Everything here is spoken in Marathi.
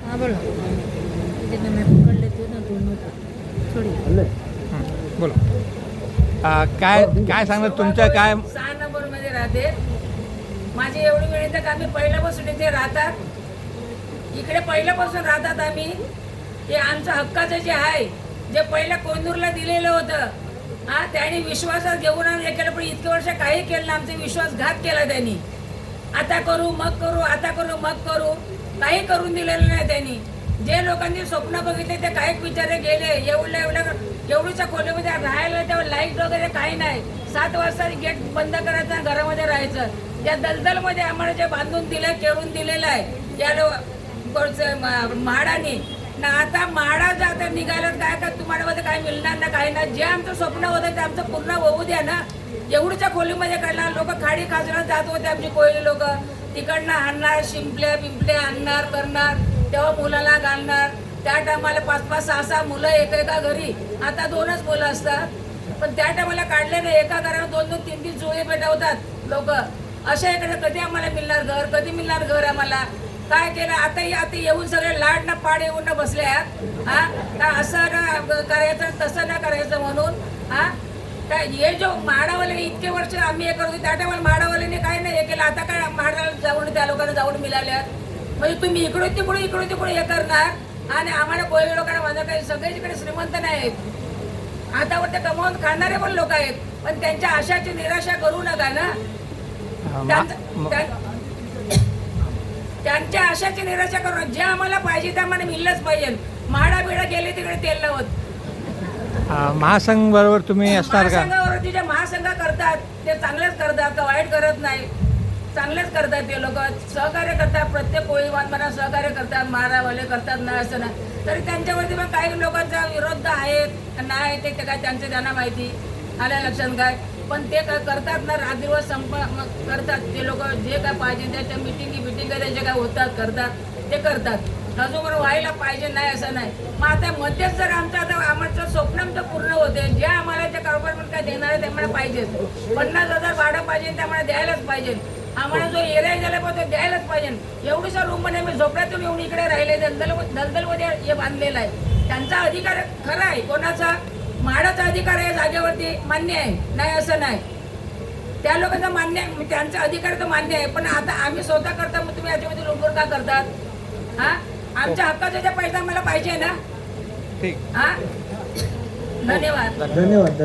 हाँ बोलो जितने मैं पकड़ लेती हूँ ना दोनों को थोड़ी बोला काय काय सांगणार तुमच्या काय 6 नंबरमध्ये राहते. माझी एवढी वेळ येतं का आम्ही पहिल्यापासून इथे राहतात, इकडे पहिल्यापासून राहतात आम्ही. हे आमचं हक्काचं जे आहे, जे पहिल्या कोंदूरला दिलेलं होतं, हा त्यांनी विश्वासात घेऊन आम्ही हे केलं, पण इतके वर्ष काही केलं ना, आमचा विश्वासघात केला त्यांनी. आता करू मग करू, आता करू मग करू, काही करून दिलेलं नाही त्यांनी. जे लोकांनी स्वप्न बघितले ते काही बिचारे गेले. एवढीच्या खोलीमध्ये राहायला तेव्हा लाईट वगैरे काही नाही. 7 वाजता गेट बंद करायचं, घरामध्ये राहायचं. या दलदलमध्ये आम्हाला जे बांधून दिलं, केळून दिलेलं आहे या म्हाडाने ना. आता म्हाडा जाता निघायला काय का तुम्हाला काय मिळणार ना, काही ना. जे आमचं स्वप्न होतं ते आमचं पूर्ण होऊ द्या ना. एवढीच्या खोलीमध्ये काढणार लोक, खाडी खाजण्यात जात होते आमची कोळी लोक. तिकडनं आणणार, शिंपल्या पिंपले आणणार करणार, तेव्हा मुलाला घालणार. त्या टायमाला 5-5, 6-6 मुलं एका घरी. आता 2च मुलं असतात, पण त्या टायमाला काढले नाही. एका घरावर 2-2, 3-3 जुळे पेटवतात लोक. अशा इकडे कधी आम्हाला मिळणार घर, कधी मिळणार घर आम्हाला? काय केलं आता येऊन सगळे लाड ना पाड येऊन ना बसले आहेत. हा का असं ना करायचं, तसं ना करायचं म्हणून. हा काय हे जो म्हाडावाले इतके वर्ष आम्ही हे करतो, त्या टायमाला म्हाडावाल्याने काय नाही हे केलं. आता काय म्हाडाला जाऊन त्या लोकांना जाऊन मिळाल्या. म्हणजे तुम्ही इकडे तिकडे हे करणार आणि आम्हाला कोळी लोकांना माझं काही सगळेच इकडे श्रीमंत नाही आहेत. आता ते कमावून खाणारे पण लोक आहेत, पण त्यांच्या आशाची निराशा करू नका ना. त्यांच्या आशाची निराशा करू. जे आम्हाला पाहिजे ते आम्हाला मिळलंच पाहिजे. म्हाडा बिडा गेले तिकडे तेल लावत. महासंघ बरोबर तुम्ही असणार का? महासंघावरती जे महासंघ करतात ते चांगलेच करतात का वाईट करत नाही, चांगलेच करतात. ते लोक सहकार्य करतात, प्रत्येक कोळी बांधवांना सहकार्य करतात. म्हाडावाले करतात नाही असं नाही. तरी त्यांच्यावरती पण काही लोकांचा विरोध आहेत नाही, ते काय त्यांना माहिती आल्या लक्षात काय. पण ते काय करतात ना, रात दिवस करतात ते लोक. जे काय पाहिजे त्याच्या मिटिंग त्यांचे काय होतात करतात ते करतात. अजून व्हायला पाहिजे नाही असं नाही. मग आता मध्येच जर आमचं स्वप्न आमचं पूर्ण होते, जे आम्हाला ते गव्हर्नमेंट काय देणार आहे त्यामुळे पाहिजे. 50,000 भाडं पाहिजे त्यामुळे द्यायलाच पाहिजे. आम्हाला जो एरिया द्यायला पाहिजे द्यायलाच पाहिजे. एवढीशा रूममध्ये मी झोपड्यातून येऊन इकडे राहिले, दलदलमध्ये हे बांधलेलं आहे. त्यांचा अधिकार खरा आहे. कोणाचा? म्हाडाचा अधिकार आहे जागेवरती, मान्य आहे नाही असं नाही. त्या लोकांचा मान्य आहे, त्यांचा अधिकार तर मान्य आहे. पण आता आम्ही स्वतः करता, मग तुम्ही याच्यामध्ये लुटून का करतात? हा आमच्या हक्काचा जे पैसा मला पाहिजे ना. ठीक. हा धन्यवाद. धन्यवाद.